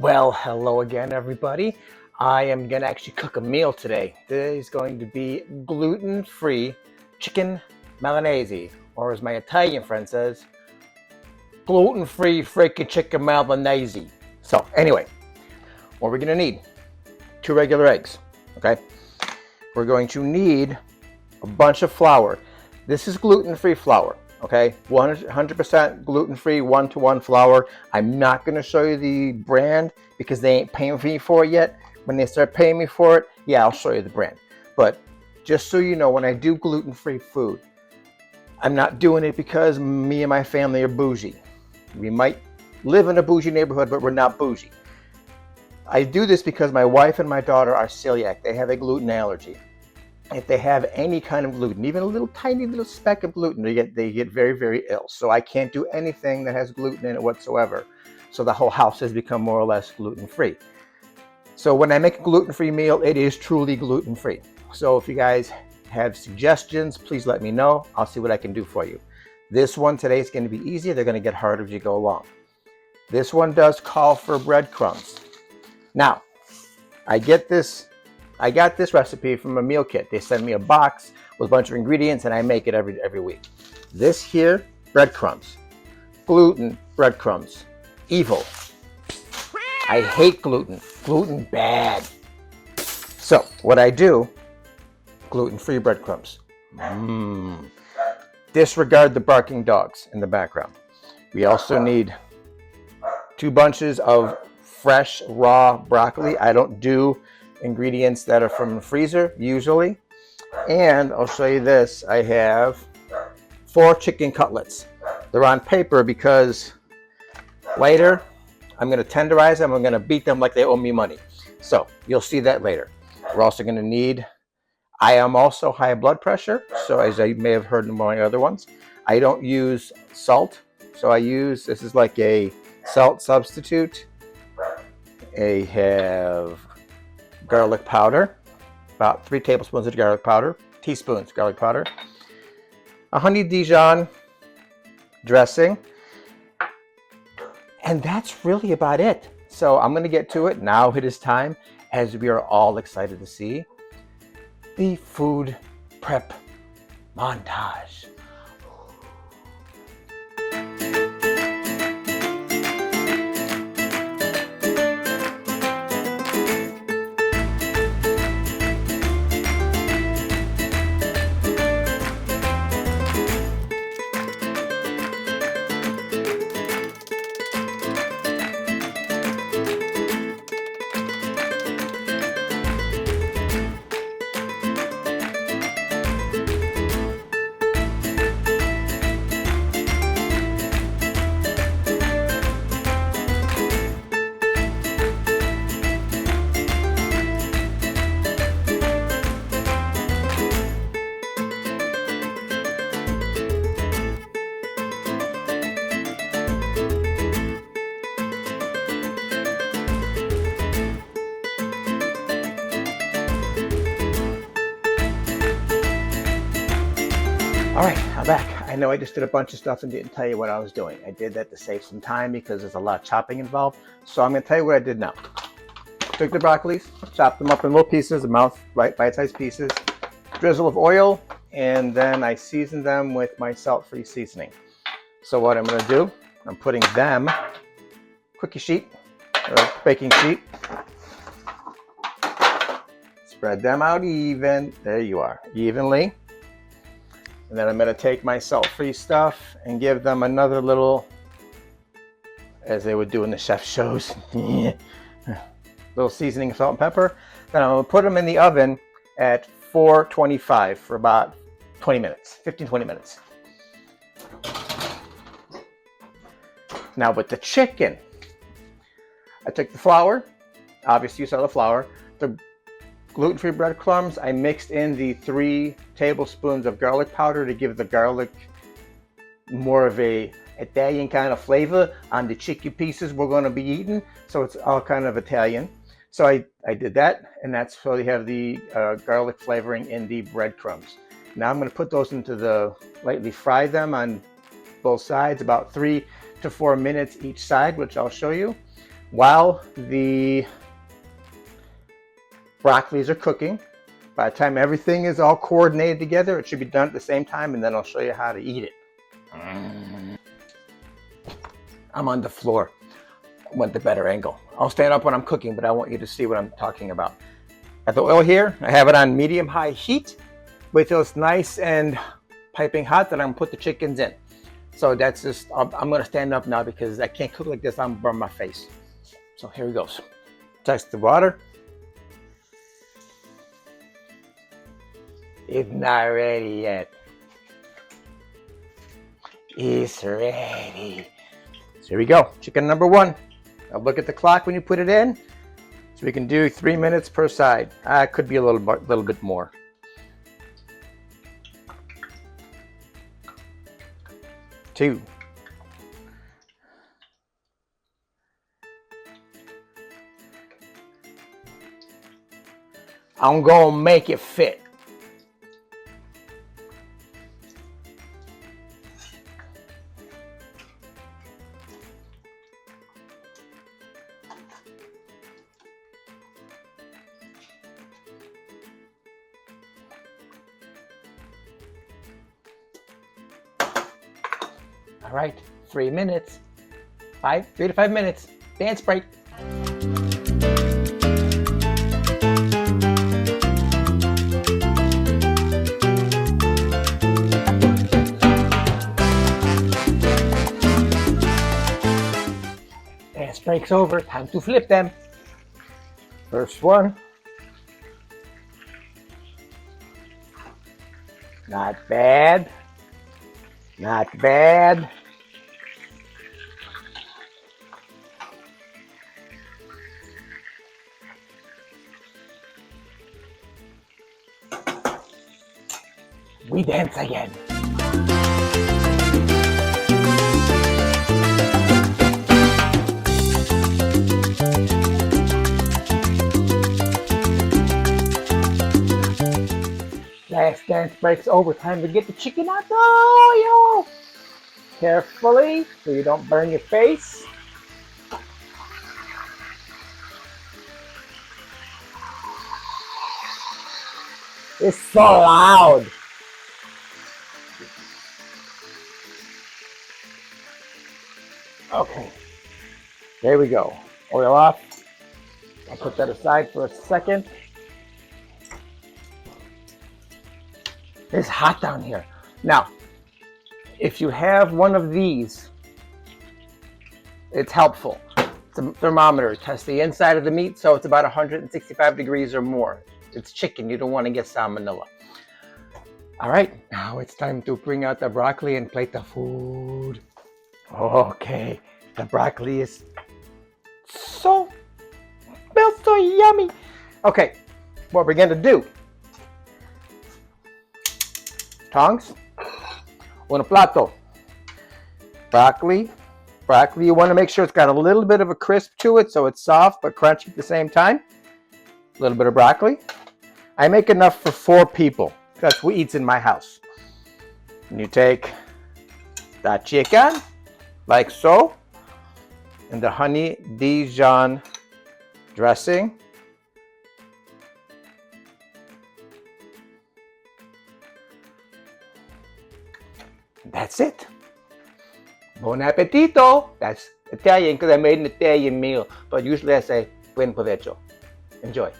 Well, hello again, everybody. I am going to actually cook a meal today. Today is going to be gluten-free chicken Milanese, or as my Italian friend says, gluten-free freaking chicken Milanese. So anyway, what we're going to need, 2 regular eggs, okay? We're going to need a bunch of flour. This is gluten-free flour. Okay, 100% gluten-free, 1-to-1 flour. I'm not going to show you the brand because they ain't paying me for it yet. When they start paying me for it, yeah, I'll show you the brand. But just so you know, when I do gluten-free food, I'm not doing it because me and my family are bougie. We might live in a bougie neighborhood, but we're not bougie. I do this because my wife and my daughter are celiac. They have a gluten allergy. If they have any kind of gluten, even a little tiny little speck of gluten, they get very, very ill. So I can't do anything that has gluten in it whatsoever. So the whole house has become more or less gluten-free. So when I make a gluten-free meal, it is truly gluten-free. So if you guys have suggestions, please let me know. I'll see what I can do for you. This one today is going to be easier. They're going to get harder as you go along. This one does call for breadcrumbs. Now, I got this recipe from a meal kit. They send me a box with a bunch of ingredients and I make it every week. This here, breadcrumbs. Gluten, breadcrumbs. Evil. I hate gluten. Gluten bad. So what I do, gluten-free breadcrumbs. Disregard the barking dogs in the background. We also need 2 bunches of fresh raw broccoli. I don't do ingredients that are from the freezer usually. And I'll show you this. I have 4 chicken cutlets. They're on paper because later I'm going to tenderize them. I'm going to beat them like they owe me money. So you'll see that later. We're also going to need, I am also high blood pressure. So as you may have heard in my other ones, I don't use salt. So this is like a salt substitute. I have garlic powder, about 3 tablespoons of garlic powder, teaspoons garlic powder, a honey Dijon dressing, and that's really about it. So I'm going to get to it. Now it is time, as we are all excited to see, the food prep montage. All right, I'm back. I know I just did a bunch of stuff and didn't tell you what I was doing. I did that to save some time because there's a lot of chopping involved. So I'm going to tell you what I did now. Took the broccolis, chopped them up in little pieces, bite-sized pieces, drizzle of oil, and then I seasoned them with my salt-free seasoning. So what I'm going to do, I'm putting them, cookie sheet, or baking sheet, spread them out there you are, evenly. And then I'm going to take my salt-free stuff and give them another little, as they would do in the chef shows, little seasoning of salt and pepper. Then I'm going to put them in the oven at 425 for about 20 minutes, 15-20 minutes. Now with the chicken, I took the flour, obviously you saw the flour, the gluten-free breadcrumbs, I mixed in the 3 tablespoons of garlic powder to give the garlic more of a Italian kind of flavor on the chicken pieces we're going to be eating. So it's all kind of Italian. So I did that, and that's so you have the garlic flavoring in the breadcrumbs. Now I'm going to put those into lightly fry them on both sides, about 3 to 4 minutes each side, which I'll show you. While the broccolis are cooking, by the time everything is all coordinated together, it should be done at the same time, and then I'll show you how to eat it. I'm on the floor. I want the better angle. I'll stand up when I'm cooking, but I want you to see what I'm talking about. Got the oil here. I have it on medium-high heat. Wait till it's nice and piping hot, then I'm gonna put the chickens in. So that's just, I'm gonna stand up now because I can't cook like this, I'm gonna burn my face. So here he goes. Touch the water. It's not ready yet. It's ready. So here we go, chicken number 1. Now look at the clock when you put it in. So we can do 3 minutes per side. It could be a little bit more. Two. I'm gonna make it fit. All right, 3 minutes. 3 to 5 minutes. Dance break. Dance break's over. Time to flip them. First one. Not bad. Not bad. We dance again. Last dance break's over. Time to get the chicken out the oil. Carefully so you don't burn your face. It's so loud. Okay, there we go. Oil off. I'll put that aside for a second. It's hot down here. Now, if you have one of these, it's helpful. It's a thermometer. Tests the inside of the meat, so it's about 165 degrees or more. It's chicken. You don't want to get salmonella. All right, now it's time to bring out the broccoli and plate the food. Okay, the broccoli is smells so yummy. Okay, what we're gonna do. Tongs, un plato. Broccoli, you want to make sure it's got a little bit of a crisp to it so it's soft but crunchy at the same time. A little bit of broccoli. I make enough for 4 people. That's what eats in my house. And you take that chicken, like so, and the honey Dijon dressing. That's it. Buon appetito. That's Italian because I made an Italian meal, but usually I say buen provecho. Enjoy.